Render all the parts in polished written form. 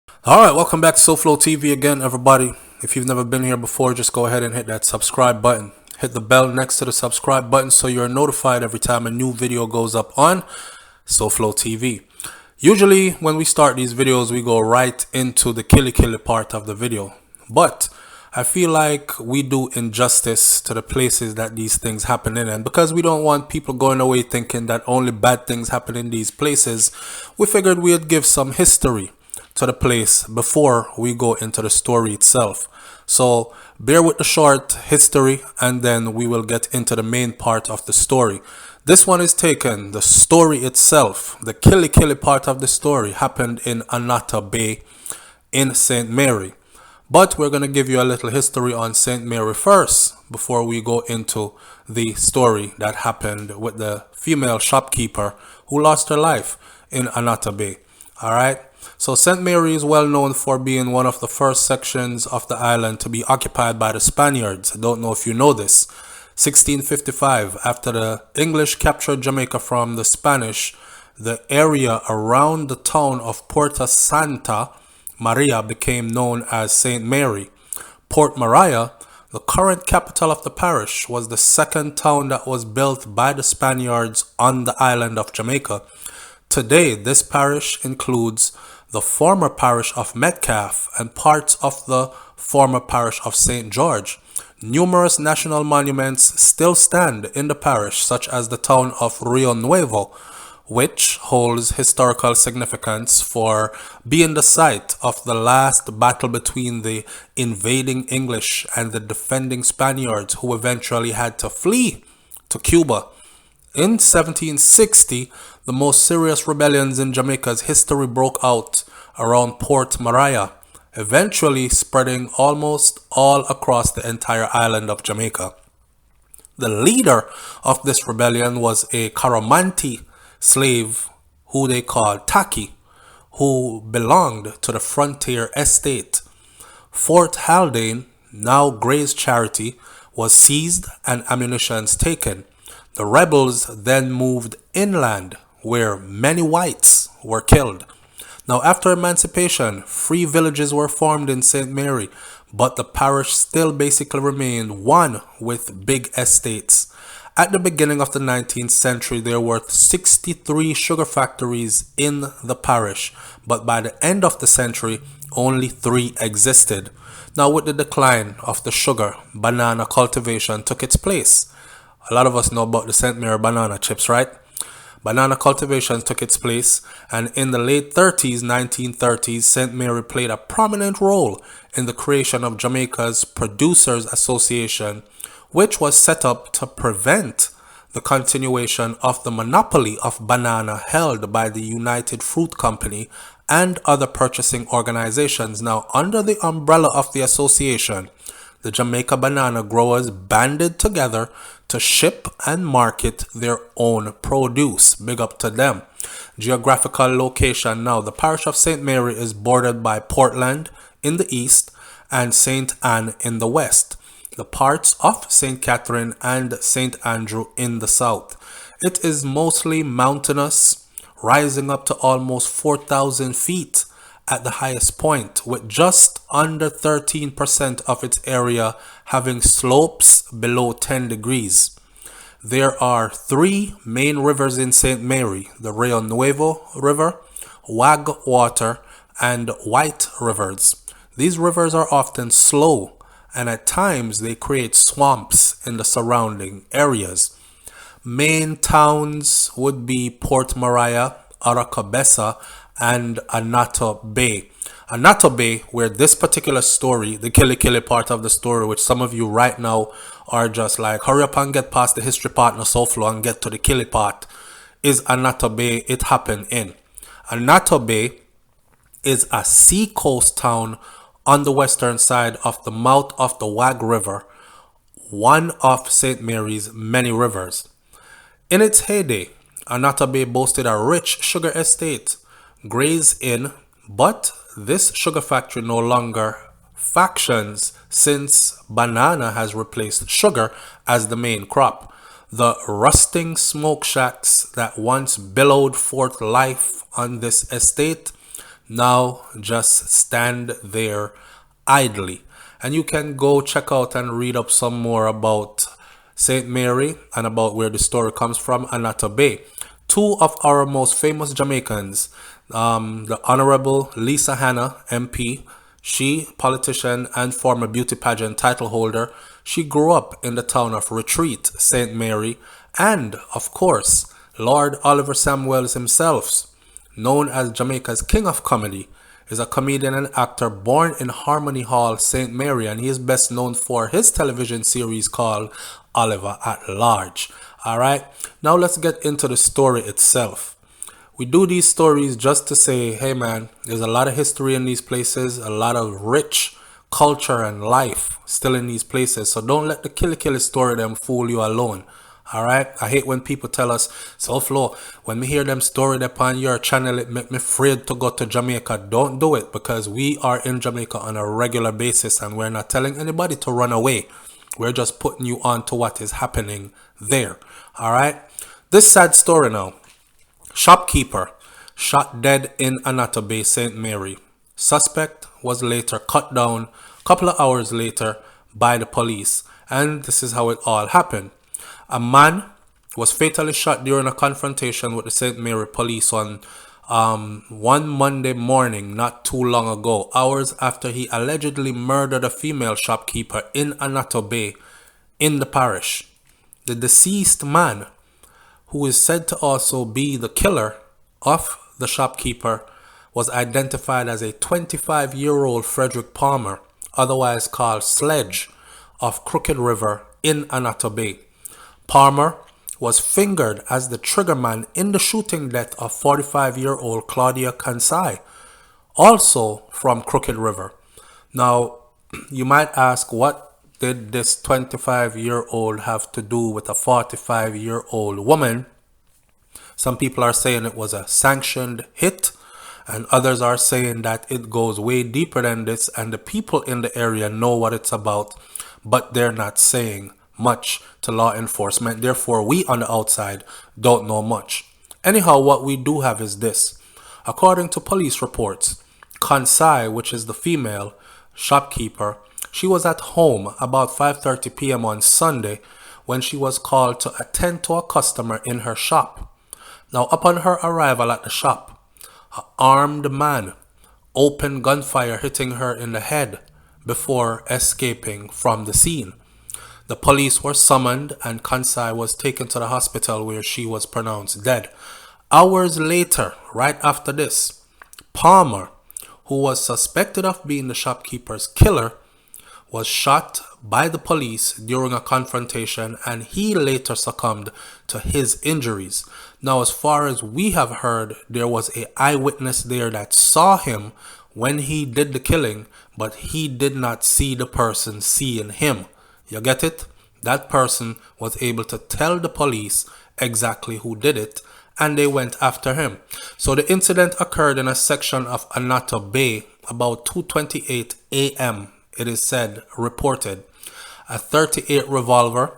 Alright, welcome back to SouFLoTV again, everybody. If you've never been here before, just go ahead and hit that subscribe button. Hit the bell next to the subscribe button so you're notified every time a new video goes up on SouFLoTV. Usually, when we start these videos, we go right into the killy part of the video. But I feel like we do injustice to the places that these things happen in. And because we don't want people going away thinking that only bad things happen in these places, we figured we'd give some history to the place before we go into the story itself. So bear with the short history and then we will get into the main part of the story. This one is taken, the story itself, the killy part of the story happened in Annotto Bay in St Mary. But we're going to give you a little history on St Mary first before we go into the story that happened with the female shopkeeper who lost her life in Annotto Bay. Alright, so St Mary is well known for being one of the first sections of the island to be occupied by the Spaniards. I don't know if you know this. 1655, after the English captured Jamaica from the Spanish, the area around the town of Puerto Santa Maria became known as St Mary. Port Maria, the current capital of the parish, was the second town that was built by the Spaniards on the island of Jamaica. Today, this parish includes the former parish of Metcalfe and parts of the former parish of St. George. Numerous national monuments still stand in the parish, such as the town of Rio Nuevo, which holds historical significance for being the site of the last battle between the invading English and the defending Spaniards, who eventually had to flee to Cuba. In 1760, the most serious rebellions in Jamaica's history broke out around Port Maria, eventually spreading almost all across the entire island of Jamaica. The leader of this rebellion was a Coromantee slave who they called Taki, who belonged to the Frontier Estate. Fort Haldane, now Gray's Charity, was seized and ammunition taken. The rebels then moved inland, where many whites were killed. Now, after emancipation, free villages were formed in St. Mary, but the parish still basically remained one with big estates. At the beginning of the 19th century, there were 63 sugar factories in the parish, but by the end of the century, only 3 existed. Now, with the decline of the sugar, banana cultivation took its place. A lot of us know about the St. Mary banana chips, right? Banana cultivation took its place, and in the late 1930s, St. Mary played a prominent role in the creation of Jamaica's Producers Association, which was set up to prevent the continuation of the monopoly of banana held by the United Fruit Company and other purchasing organizations. Now, under the umbrella of the association, the Jamaica banana growers banded together to ship and market their own produce. Big up to them. Geographical location. Now, the parish of St. Mary is bordered by Portland in the east and St. Anne in the west. The parts of St. Catherine and St. Andrew in the south. It is mostly mountainous, rising up to almost 4,000 feet at the highest point, with just under 13% of its area having slopes below 10 degrees. There are 3 main rivers in St. Mary, the Rio Nuevo River, Wag Water, and White Rivers. These rivers are often slow, and at times they create swamps in the surrounding areas. Main towns would be Port Maria, Aracabessa, and Annotto Bay. Annotto Bay, where this particular story, the killy part of the story, which some of you right now are just like, hurry up and get past the history part in SouFlo and get to the killy part, is Annotto Bay. It happened in. Annotto Bay is a seacoast town on the western side of the mouth of the Wag River, one of St. Mary's many rivers. In its heyday, Annotto Bay boasted a rich sugar estate, Gray's Inn, but this sugar factory no longer functions since banana has replaced sugar as the main crop. The rusting smoke shacks that once billowed forth life on this estate now just stand there idly. And you can go check out and read up some more about St Mary and about where the story comes from, Annotto Bay. Two of our most famous Jamaicans, the Honorable Lisa Hanna, MP, she, politician and former beauty pageant title holder, she grew up in the town of Retreat, St Mary, and, of course, Lord Oliver Samuels himself, known as Jamaica's King of Comedy, is a comedian and actor born in Harmony Hall, St. Mary, and he is best known for his television series called Oliver at Large. Alright, now let's get into the story itself. We do these stories just to say, hey man, there's a lot of history in these places, a lot of rich culture and life still in these places, so don't let the killy story them fool you alone. Alright, I hate when people tell us, SouFlo, when we hear them story upon your channel, it make me afraid to go to Jamaica. Don't do it, because we are in Jamaica on a regular basis and we're not telling anybody to run away. We're just putting you on to what is happening there. Alright, this sad story now. Shopkeeper shot dead in Annotto Bay, St. Mary. Suspect was later cut down a couple of hours later by the police. And this is how it all happened. A man was fatally shot during a confrontation with the St. Mary police on one Monday morning not too long ago, hours after he allegedly murdered a female shopkeeper in Annotto Bay in the parish. The deceased man, who is said to also be the killer of the shopkeeper, was identified as a 25-year-old Frederick Palmer, otherwise called Sledge, of Crooked River in Annotto Bay. Palmer was fingered as the triggerman in the shooting death of 45-year-old Claudia Consigh, also from Crooked River. Now, you might ask, what did this 25-year-old have to do with a 45-year-old woman? Some people are saying it was a sanctioned hit, and others are saying that it goes way deeper than this, and the people in the area know what it's about, but they're not saying much to law enforcement. Therefore, we on the outside don't know much. Anyhow, what we do have is this. According to police reports, Consigh, which is the female shopkeeper, she was at home about 5:30 p.m. on Sunday when she was called to attend to a customer in her shop. Now, upon her arrival at the shop, an armed man opened gunfire, hitting her in the head before escaping from the scene. The police were summoned and Consigh was taken to the hospital where she was pronounced dead. Hours later, right after this, Palmer, who was suspected of being the shopkeeper's killer, was shot by the police during a confrontation, and he later succumbed to his injuries. Now, as far as we have heard, there was an eyewitness there that saw him when he did the killing, but he did not see the person seeing him. You get it? That person was able to tell the police exactly who did it, and they went after him. So the incident occurred in a section of Annotto Bay about 2:28 a.m. It is said, reported. A .38 revolver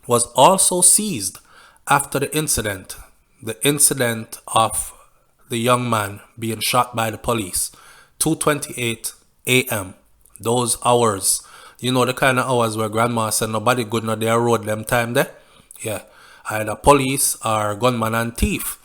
was also seized after the incident of the young man being shot by the police. 2:28 a.m. Those hours. You know the kind of hours where grandma said nobody good on their road them time there? Yeah. Either police or gunman and thief.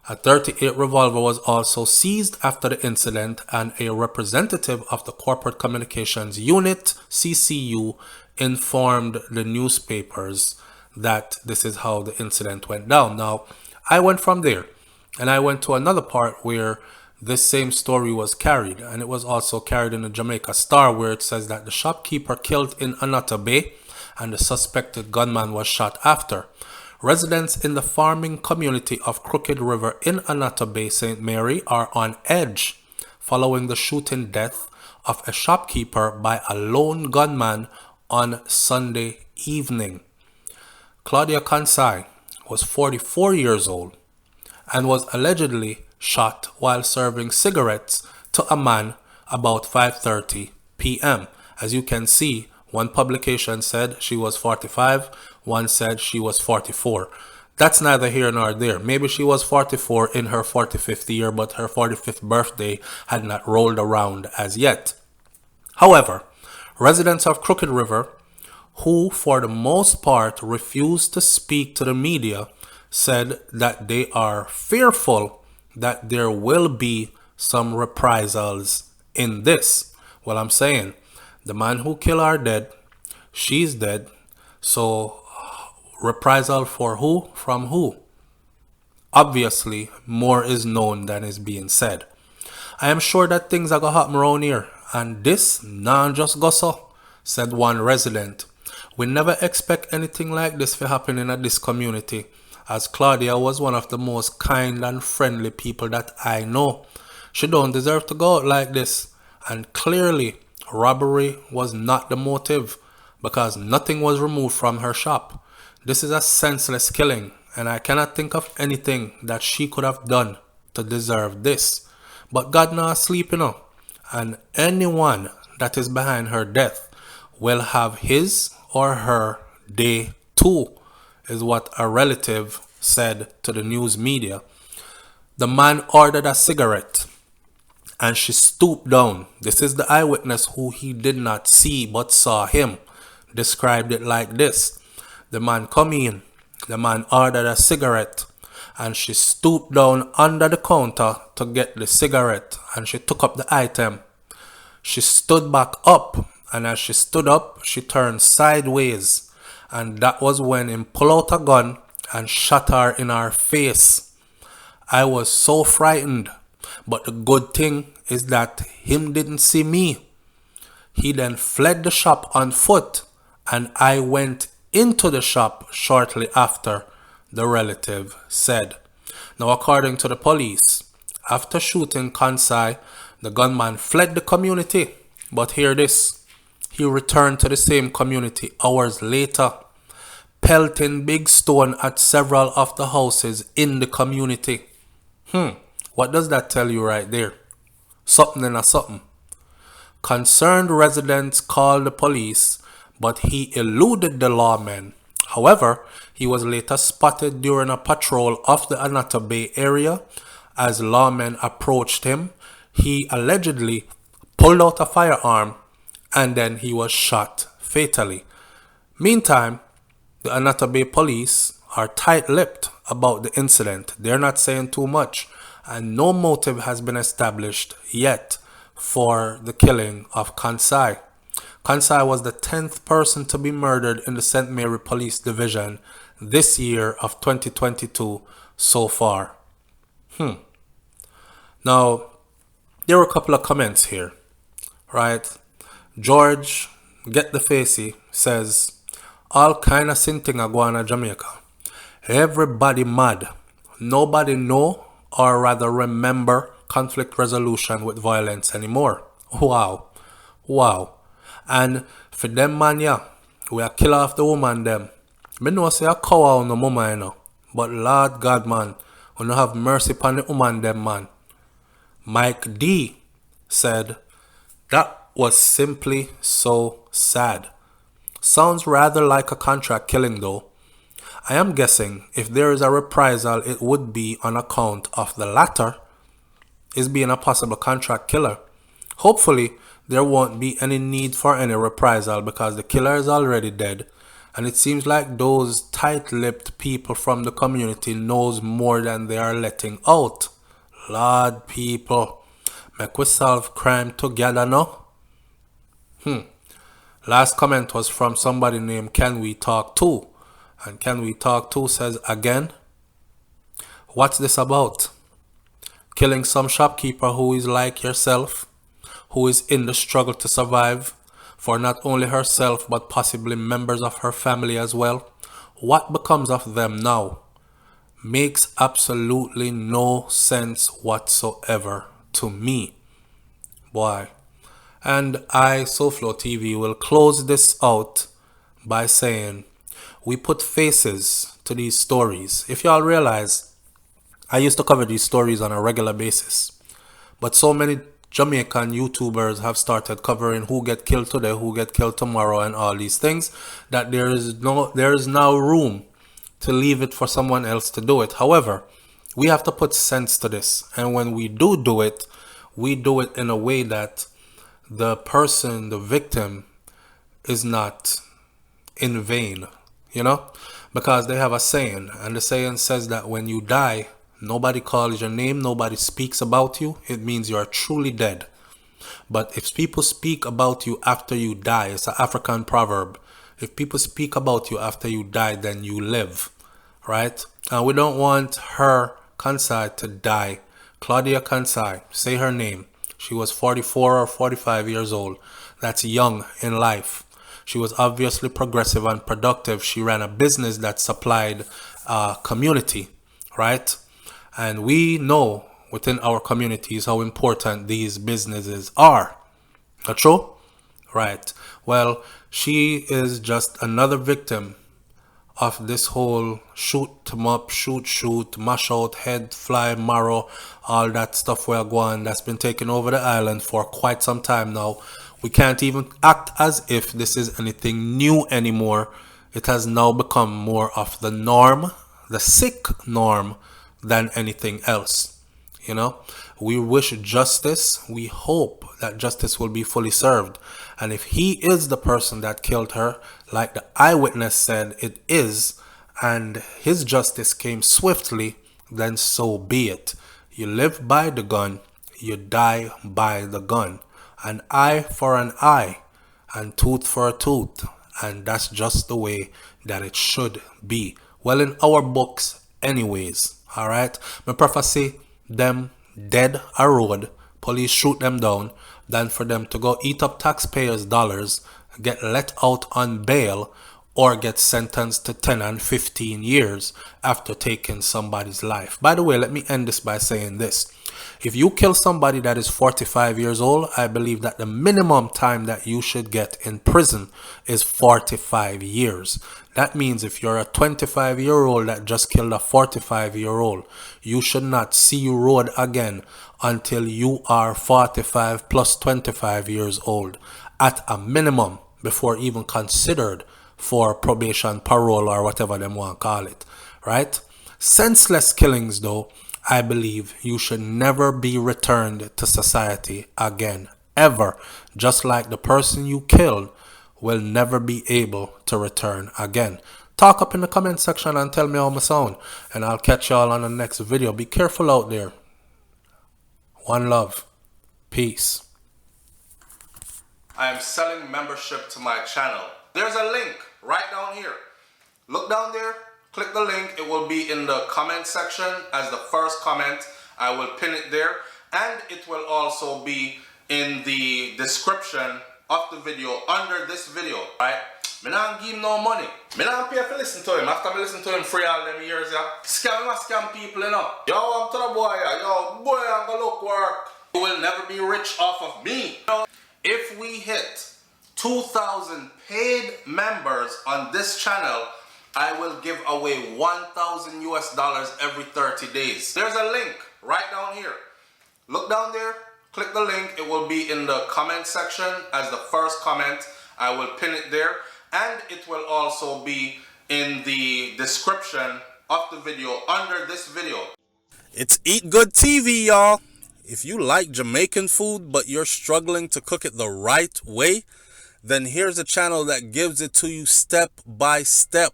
A .38 revolver was also seized after the incident, and a representative of the Corporate Communications Unit, CCU, informed the newspapers that this is how the incident went down. Now, I went from there and I went to another part where this same story was carried, and it was also carried in the Jamaica Star, where it says that the shopkeeper killed in Annotto Bay and the suspected gunman was shot after. Residents in the farming community of Crooked River in Annotto Bay, St. Mary, are on edge following the shooting death of a shopkeeper by a lone gunman on Sunday evening. Claudia Consigh was 44 years old and was allegedly shot while serving cigarettes to a man about 5:30 p.m. As you can see, one publication said she was 45, one said she was 44. That's neither here nor there. Maybe she was 44 in her 45th year, but her 45th birthday had not rolled around as yet. However, residents of Crooked River, who for the most part refused to speak to the media, said that they are fearful that there will be some reprisals in this. Well, I'm saying the man who killed her dead, she's dead, so reprisal for who? From who? Obviously, more is known than is being said. I am sure that things are gonna happen around here, and this non just go so, said one resident. We never expect anything like this to happen in this community, as Claudia was one of the most kind and friendly people that I know. She don't deserve to go out like this, and clearly robbery was not the motive, because nothing was removed from her shop. This is a senseless killing, and I cannot think of anything that she could have done to deserve this. But God not asleep, and anyone that is behind her death will have his or her day too, is what a relative said to the news media. The man ordered a cigarette, and she stooped down. This is the eyewitness who he did not see but saw him. Described it like this. The man come in, the man ordered a cigarette, and she stooped down under the counter to get the cigarette, and she took up the item. She stood back up, and as she stood up, she turned sideways, and that was when he pulled out a gun and shot her in her face. I was so frightened, but the good thing is that him didn't see me. He then fled the shop on foot, and I went into the shop shortly after, the relative said. Now, according to the police, after shooting Consigh, the gunman fled the community. But hear this, he returned to the same community hours later, pelting big stone at several of the houses in the community. What does that tell you right there? Something in a something. Concerned residents called the police, but he eluded the lawmen. However, he was later spotted during a patrol of the Annotto Bay area. As lawmen approached him, he allegedly pulled out a firearm, and then he was shot fatally. Meantime, the Annotto Bay police are tight-lipped about the incident. They're not saying too much, and no motive has been established yet for the killing of Consigh. Consigh was the 10th person to be murdered in the St Mary Police Division this year of 2022 so far. Now, there were a couple of comments here, right? George, get the facey, says, all kind of sinting a guana Jamaica. Everybody mad. Nobody know or rather remember conflict resolution with violence anymore. Wow. And for them man, yeah, we are kill off the woman them. Me know say a cow on the mama, but Lord God, man, we no have mercy upon the woman them, man. Mike D said, that was simply so sad. Sounds rather like a contract killing though. I am guessing if there is a reprisal, it would be on account of the latter, is being a possible contract killer. Hopefully, there won't be any need for any reprisal because the killer is already dead, and it seems like those tight-lipped people from the community knows more than they are letting out. Lord, people, make we solve crime together, no? Last comment was from somebody named Can We Talk To, and Can We Talk To says again, what's this about? Killing some shopkeeper who is like yourself, who is in the struggle to survive for not only herself but possibly members of her family as well. What becomes of them now? Makes absolutely no sense whatsoever to me. Boy. And I, SouFLoTV, will close this out by saying we put faces to these stories. If y'all realize, I used to cover these stories on a regular basis, but so many Jamaican YouTubers have started covering who get killed today, who get killed tomorrow, and all these things, that there is now room to leave it for someone else to do it. However, we have to put sense to this. And when we do it, we do it in a way that the person, the victim, is not in vain, you know? Because they have a saying, and the saying says that when you die, nobody calls your name, nobody speaks about you. It means you are truly dead. But if people speak about you after you die, it's an African proverb. If people speak about you after you die, then you live, right? And we don't want her, Consigh, to die. Claudia Consigh, say her name. She was 44 or 45 years old. That's young in life. She was obviously progressive and productive. She ran a business that supplied community, right? And we know within our communities how important these businesses are. Not true? Right. Well, she is just another victim of this whole shoot 'em up, shoot, mash out, head, fly, marrow, all that stuff we're going that's been taking over the island for quite some time now. We can't even act as if this is anything new anymore. It has now become more of the norm, the sick norm, than anything else. You know, we wish justice. We hope that justice will be fully served. And if he is the person that killed her, like the eyewitness said it is, and his justice came swiftly, then so be it. You live by the gun, you die by the gun. An eye for an eye, and tooth for a tooth. And that's just the way that it should be. Well, in our books anyways, all right? My prophecy, them dead a road, police shoot them down, than for them to go eat up taxpayers' dollars, get let out on bail, or get sentenced to 10 and 15 years after taking somebody's life. By the way, let me end this by saying this. If you kill somebody that is 45 years old, I believe that the minimum time that you should get in prison is 45 years. That means if you're a 25-year-old that just killed a 45-year-old, you should not see road again until you are 45 plus 25 years old at a minimum, before even considered for probation, parole, or whatever them want to call it, right? Senseless killings, though, I believe you should never be returned to society again, ever. Just like the person you killed will never be able to return again. Talk up in the comment section and tell me how I sound, and I'll catch y'all on the next video. Be careful out there. One love. Peace. I am selling membership to my channel. There's a link right down here. Look down there. Click the link. It will be in the comment section as the first comment. I will pin it there, and it will also be in the description of the video under this video, right? Me not give him no money. Me not pay for listen to him. After me listen to him free all them years, yeah. Scam people, you know. Yo, I'm to the boy, yeah. Yo, boy, I'm gonna look work. You will never be rich off of me. You know, if we hit 2,000 paid members on this channel, I will give away $1,000 US every 30 days. There's a link right down here. Look down there, click the link. It will be in the comment section as the first comment. I will pin it there, and it will also be in the description of the video under this video. It's Eat Good TV, y'all. If you like Jamaican food, but you're struggling to cook it the right way, then here's a channel that gives it to you step by step.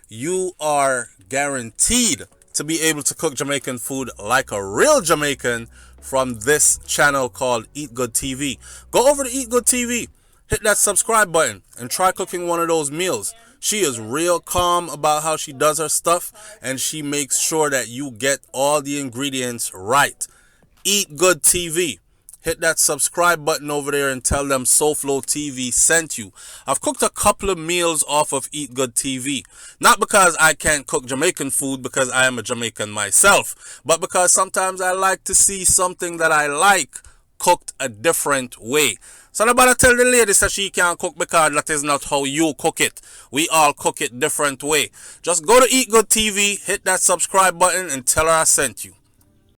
You are guaranteed to be able to cook Jamaican food like a real Jamaican from this channel called Eat Good TV. Go over to Eat Good TV, hit that subscribe button, and try cooking one of those meals. She is real calm about how she does her stuff, and she makes sure that you get all the ingredients right. Eat Good TV. Hit that subscribe button over there and tell them SouFLoTV sent you. I've cooked a couple of meals off of Eat Good TV. Not because I can't cook Jamaican food, because I am a Jamaican myself, but because sometimes I like to see something that I like cooked a different way. So nobody tell the ladies that she can't cook, because that is not how you cook it. We all cook it different way. Just go to Eat Good TV, hit that subscribe button, and tell her I sent you.